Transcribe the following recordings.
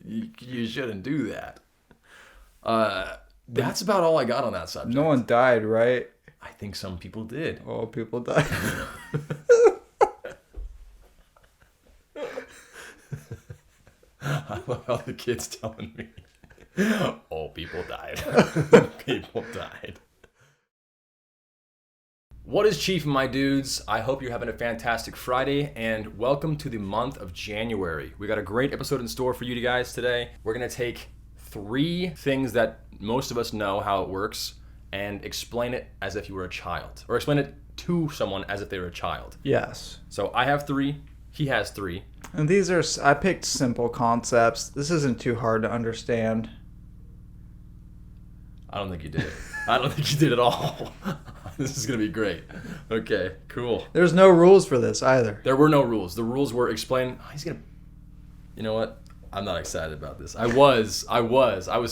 You shouldn't do that. That's about all I got on that subject. No one died, right? I think some people did. Oh, people died. I love how the kid's telling me. Oh, people died. People died. What is Chiefin, my dudes? I hope you're having a fantastic Friday, and welcome to the month of January. We got a great episode in store for you guys today. We're going to take 3 things that most of us know how it works and explain it as if you were a child, or explain it to someone as if they were a child. Yes. So I have 3. He has 3. And these are, I picked simple concepts. This isn't too hard to understand. I don't think you did. I don't think you did at all. This is going to be great. Okay, cool. There's no rules for this either. There were no rules. The rules were explain. He's going to... You know what? I'm not excited about this. I was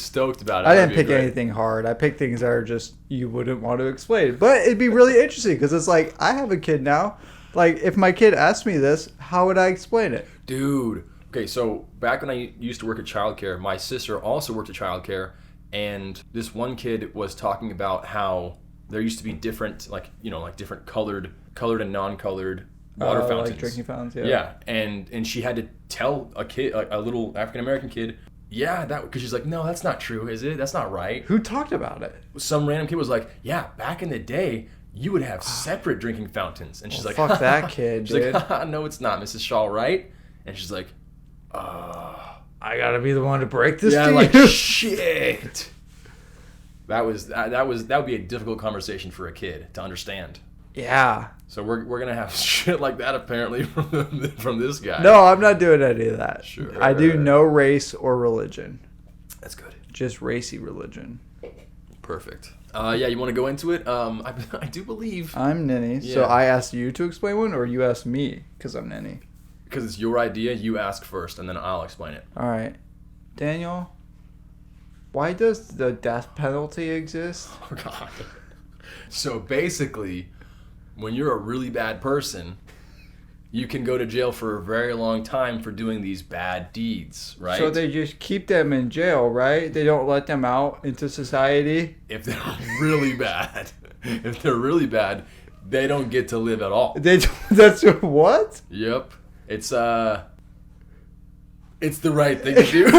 stoked about it. I didn't pick anything hard. I picked things that are just, you wouldn't want to explain. But it'd be really interesting because it's like, I have a kid now. Like, if my kid asked me this, how would I explain it? Dude. Okay, so back when I used to work at childcare, my sister also worked at childcare, and this one kid was talking about how there used to be different, like different colored and non-colored water fountains. Like drinking fountains, yeah. Yeah, and she had to tell a kid, like a little African-American kid, yeah, that, because she's like, no, that's not true, is it? That's not right. Who talked about it? Some random kid was like, yeah, back in the day, you would have separate drinking fountains. And she's like, fuck that kid, dude. She's like, no, it's not, Mrs. Shaw, right? And she's like, I gotta be the one to break this to like, you. Shit. That would be a difficult conversation for a kid to understand. Yeah. So we're gonna have shit like that apparently from this guy. No, I'm not doing any of that. Sure. I do no race or religion. That's good. Just racy religion. Perfect. Yeah, you want to go into it? I do believe I'm Ninny, so I asked you to explain one, or you asked me because I'm Ninny? Because it's your idea. You ask first, and then I'll explain it. All right, Daniel. Why does the death penalty exist? Oh God. So basically, when you're a really bad person, you can go to jail for a very long time for doing these bad deeds, right? So they just keep them in jail, right? They don't let them out into society? If they're really bad. If they're really bad, they don't get to live at all. That's what? Yep. It's the right thing to do.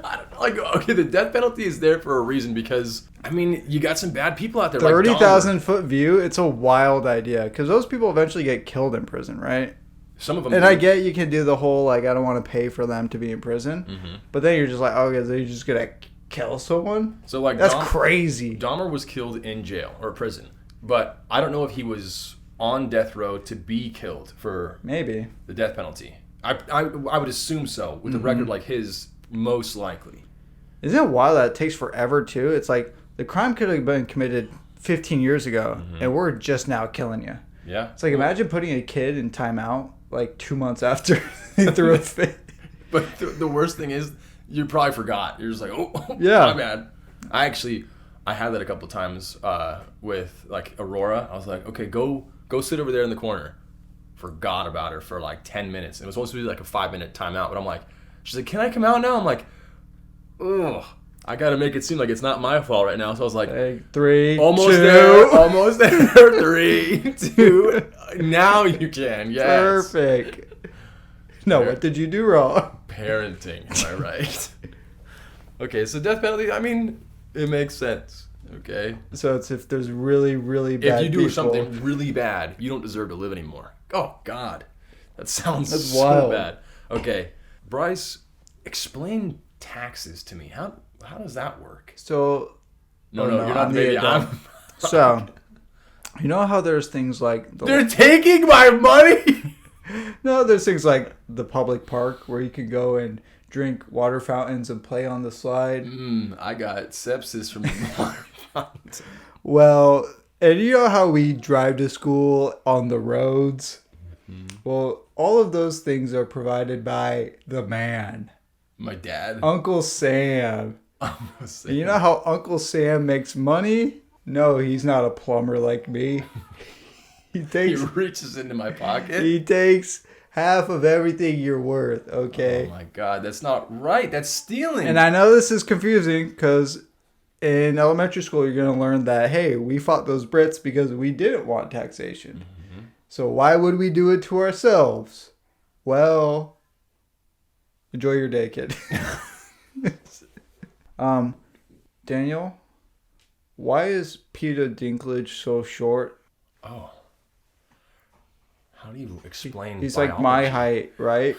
I don't know. Like, okay, the death penalty is there for a reason because, I mean, you got some bad people out there. 30,000 foot view, it's a wild idea because those people eventually get killed in prison, right? Some of them and do. I get you can do the whole, like, I don't want to pay for them to be in prison. Mm-hmm. But then you're just like, okay, so you're just going to kill someone? So, like, that's crazy. Dahmer was killed in jail or prison. But I don't know if he was on death row to be killed for maybe the death penalty. I would assume so. With a record like his, most likely. Isn't it wild that it takes forever, too? It's like the crime could have been committed 15 years ago, and we're just now killing you. Yeah. It's like, imagine putting a kid in timeout, like 2 months after he threw a fit. But the worst thing is, you probably forgot. You're just like, oh yeah, my bad. I had that a couple times with, like, Aurora. I was like, okay, go sit over there in the corner. Forgot about her for, like, 10 minutes. It was supposed to be, like, a 5-minute timeout, but I'm like, she's like, can I come out now? I'm like, ugh. I gotta make it seem like it's not my fault right now. So I was like, 3, almost 2. there, almost there. 3, 2. Now you can. Yes. Perfect. No, what did you do wrong? Parenting. Am I right? Okay, so death penalty. I mean, it makes sense. Okay. So it's if there's really, really bad. If you do people. something really bad, you don't deserve to live anymore. Oh God, that sounds That's so wild. bad. Okay, Bryce, explain taxes to me. How does that work? So, no, you're not the baby. So, you know how there's things like they're taking my money. No, there's things like the public park where you can go and drink water fountains and play on the slide. I got sepsis from the water fountains. Well, and you know how we drive to school on the roads? Mm-hmm. Well, all of those things are provided by the man. My dad? Uncle Sam. You know how Uncle Sam makes money? No, he's not a plumber like me. He reaches into my pocket. He takes half of everything you're worth, okay? Oh my God, that's not right. That's stealing. And I know this is confusing because in elementary school, you're going to learn that, hey, we fought those Brits because we didn't want taxation. Mm-hmm. So why would we do it to ourselves? Well, enjoy your day, kid. Daniel, why is Peter Dinklage so short? Oh. How do you explain He's biology? like my height, right?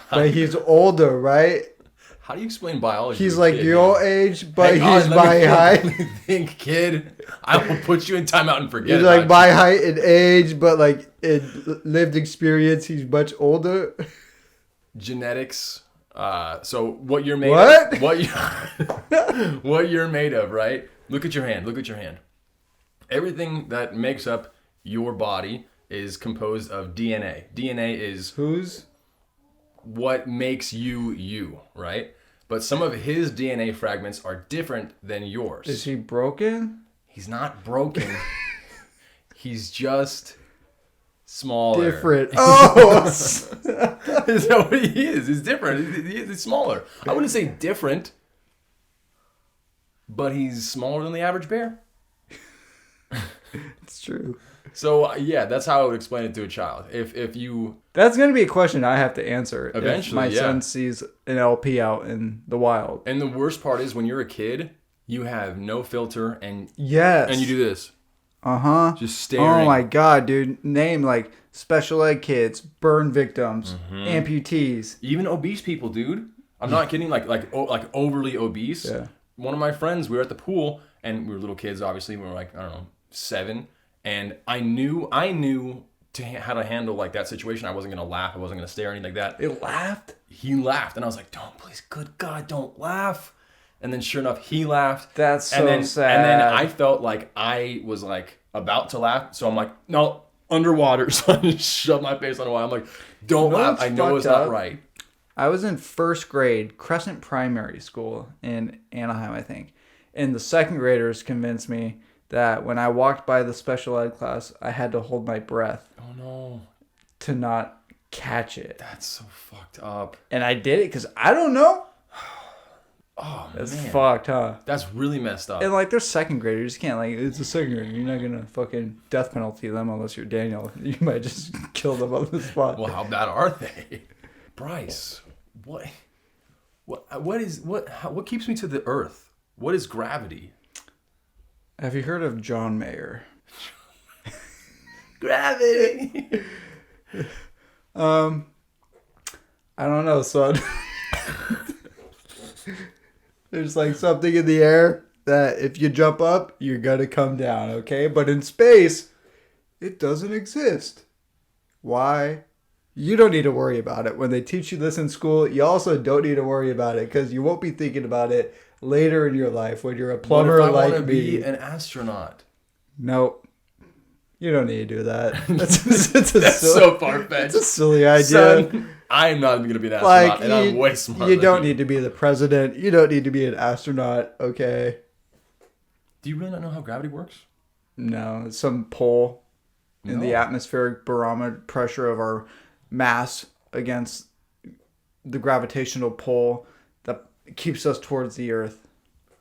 But he's older, right? How do you explain biology? He's like your age, but he's my Let height. me think, kid. I will put you in timeout and forget He's about like my height in age, but like in lived experience, he's much older. Genetics. So what you're made What? of, what you're made of, right? Look at your hand. Look at your hand. Everything that makes up your body is composed of DNA. DNA is Who's? what makes you, right? But some of his DNA fragments are different than yours. Is he broken? He's not broken. He's just smaller. Different. Oh! Is that what he is? He's different. He's smaller. I wouldn't say different, but he's smaller than the average bear. It's true. So, yeah, that's how I would explain it to a child. If you... That's going to be a question I have to answer Eventually, if my yeah. son sees an LP out in the wild. And the worst part is when you're a kid, you have no filter and Yes. you do this. Uh-huh. Just staring. Oh my God, dude. Name like special ed kids, burn victims, amputees. Even obese people, dude. I'm not kidding. Like overly obese. Yeah. One of my friends, we were at the pool, and we were little kids. Obviously, we were like, I don't know, 7, and I knew how to handle like that situation. I wasn't gonna laugh. I wasn't gonna stare or anything like that. It laughed. He laughed, and I was like, "Don't, please, good God, don't laugh." And then, sure enough, he laughed. That's so and then, sad. And then I felt like I was like about to laugh, so I'm like, "No, underwater." So I just shoved my face underwater. I'm like, "Don't laugh. I know it's not right." I was in first grade, Crescent Primary School in Anaheim, I think. And the second graders convinced me that when I walked by the special ed class, I had to hold my breath. Oh, no. To not catch it. That's so fucked up. And I did it because I don't know. Oh, That's man. fucked, huh? That's really messed up. And like, they're second graders. You can't, like, it's a second grader. You're not going to fucking death penalty them unless you're Daniel. You might just kill them on the spot. Well, how bad are they? Bryce, what keeps me to the earth? What is gravity? Have you heard of John Mayer? Gravity. I don't know, son. There's like something in the air that if you jump up, you're gonna come down, okay? But in space, it doesn't exist. Why? You don't need to worry about it. When they teach you this in school, you also don't need to worry about it because you won't be thinking about it later in your life when you're a plumber what if I like want to me. be an astronaut? Nope. You don't need to do that. That's so far-fetched. It's a silly idea. Son, I'm not even going to be an astronaut, and I'm way smarter You than don't need to be the president. You don't need to be an astronaut, okay? Do you really not know how gravity works? No, it's some pull in the No. atmospheric barometer pressure of our mass against the gravitational pull that keeps us towards the Earth.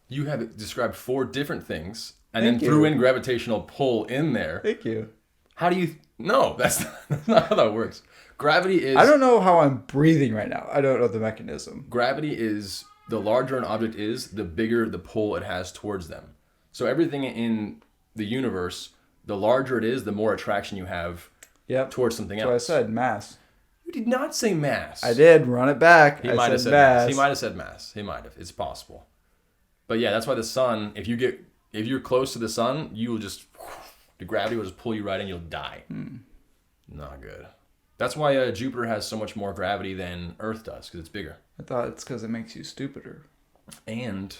You have described 4 different things, and Thank then threw you. in gravitational pull in there. Thank you. How do you... No, that's not how that works. Gravity is... I don't know how I'm breathing right now. I don't know the mechanism. Gravity is... The larger an object is, the bigger the pull it has towards them. So everything in the universe, the larger it is, the more attraction you have towards something That's what I else. said, mass. You did not say mass. I did. Run it back. He might have said mass. He might have said mass. He might have. It's possible. But yeah, that's why the sun, if you're close to the sun, you will just... The gravity will just pull you right in, you'll die. Not good. That's why Jupiter has so much more gravity than Earth does, because it's bigger. I thought it's because it makes you stupider. And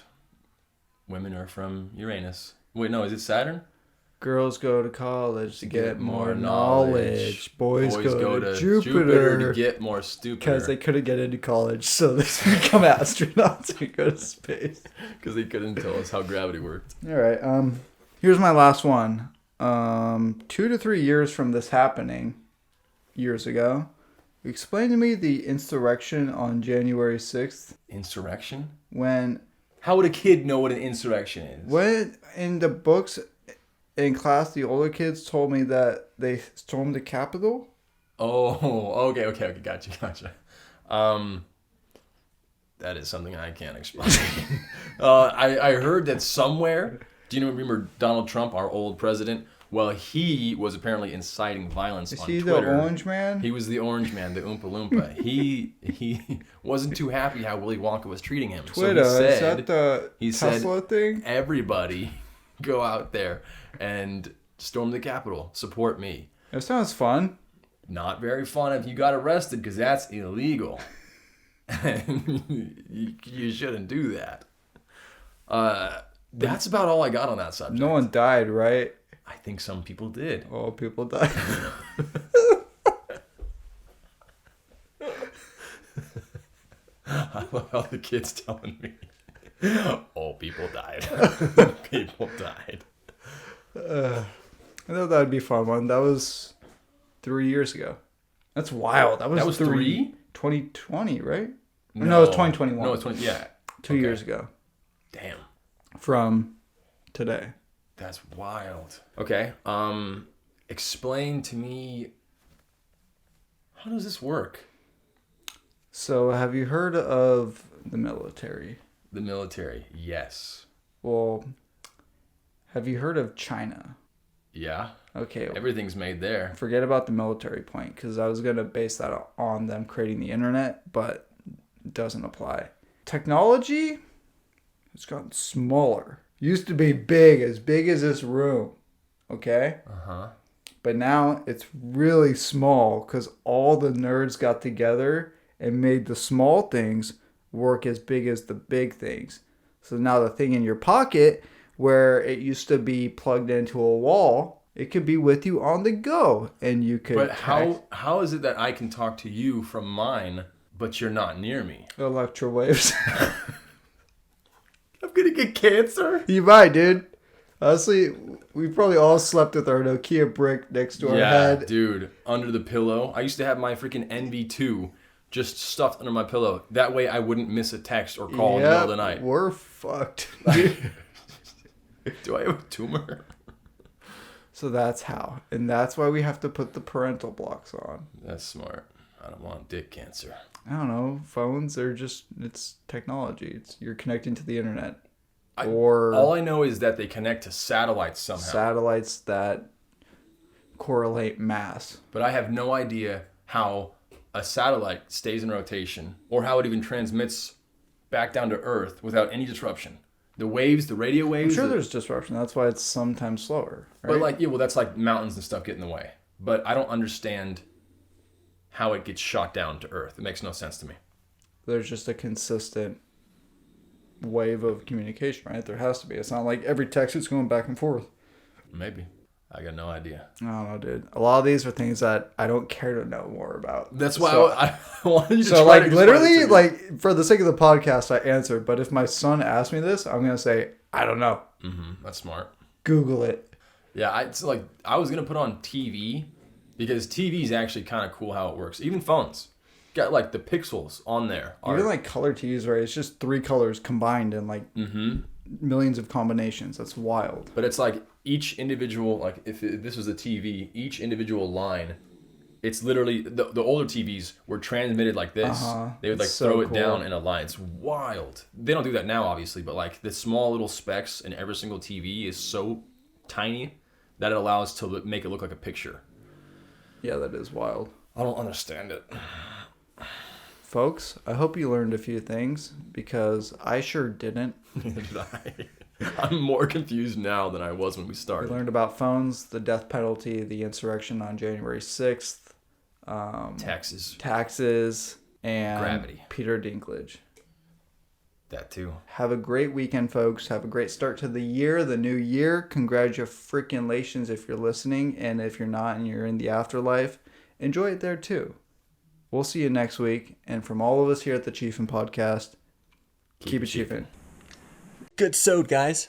women are from Uranus. Wait, no, is it Saturn? Girls go to college to get more knowledge. Boys go to Jupiter to get more stupid. Because they couldn't get into college, so they become astronauts and go to space. Because they couldn't tell us how gravity worked. All right. Here's my last one. 2 to 3 years from this happening, years ago, Explain to me the insurrection on January 6th. Insurrection? When... How would a kid know what an insurrection is? When in the books in class, the older kids told me that they stormed the Capitol. Oh, okay, gotcha. That is something I can't explain. I heard that somewhere, do you remember Donald Trump, our old president? Well, he was apparently inciting violence on Twitter. Is he the orange man? He was the orange man, the Oompa Loompa. He wasn't too happy how Willy Wonka was treating him. Twitter, so is that the Tesla thing? Everybody go out there and storm the Capitol. Support me. That sounds fun. Not very fun if you got arrested, because that's illegal. You shouldn't do that. That's about all I got on that subject. No one died, right? I think some people did. Oh, people died. I love how the kid's telling me. Oh, people died. People died. I thought that would be a fun one. That was 3 years ago. That's wild. That was 2020, right? No, it was 2021. No, it's 20. Yeah, 2 years ago. Damn. From today. That's wild. Okay. Explain to me, how does this work? So, have you heard of the military? The military, yes. Well, have you heard of China? Yeah. Okay. Everything's made there. Forget about the military point, because I was going to base that on them creating the internet, but it doesn't apply. Technology has gotten smaller. Used to be as big as this room. Okay? Uh-huh. But now it's really small because all the nerds got together and made the small things work as big as the big things. So now the thing in your pocket, where it used to be plugged into a wall, it could be with you on the go. And you could... But how is it that I can talk to you from mine, but you're not near me? Electro waves. I'm gonna get cancer. You might, dude. Honestly, we probably all slept with our Nokia brick next to our head. Yeah, dude. Under the pillow. I used to have my freaking NV2 just stuffed under my pillow. That way I wouldn't miss a text or call in the middle of the night. We're fucked. Do I have a tumor? So that's how. And that's why we have to put the parental blocks on. That's smart. I don't want dick cancer. I don't know. Phones are just, it's technology. You're connecting to the internet. All I know is that they connect to satellites somehow. Satellites that correlate mass. But I have no idea how a satellite stays in rotation or how it even transmits back down to Earth without any disruption. The waves, the radio waves. I'm sure there's disruption. That's why it's sometimes slower. Right? But that's like mountains and stuff get in the way. But I don't understand how it gets shot down to Earth. It makes no sense to me. There's just a consistent wave of communication, right? There has to be. It's not like every text is going back and forth. Maybe. I got no idea. I don't know, dude. A lot of these are things that I don't care to know more about. That's why I wanted you to so, try to literally, for the sake of the podcast, I answered. But if my son asked me this, I'm going to say, I don't know. Mm-hmm. That's smart. Google it. Yeah, I was going to put on TV because TV is actually kind of cool how it works. Even phones. Got like the pixels on there. Even like color TVs, right? It's just 3 colors combined in like millions of combinations. That's wild. But it's like each individual, like if this was a TV, each individual line, it's literally, the older TVs were transmitted like this. They would throw it down in a line. It's wild. They don't do that now, obviously, but like the small little specks in every single TV is so tiny that it allows to make it look like a picture. Yeah, that is wild. I don't understand it. Folks, I hope you learned a few things because I sure didn't. I'm more confused now than I was when we started. We learned about phones, the death penalty, the insurrection on January 6th. Taxes, and gravity. Peter Dinklage. That too. Have a great weekend, folks. Have a great start to the year, the new year. Congratulations if you're listening, and if you're not and you're in the afterlife, enjoy it there too. We'll see you next week, and from all of us here at the Chiefin Podcast, keep it Chiefin'. Good sewed, guys.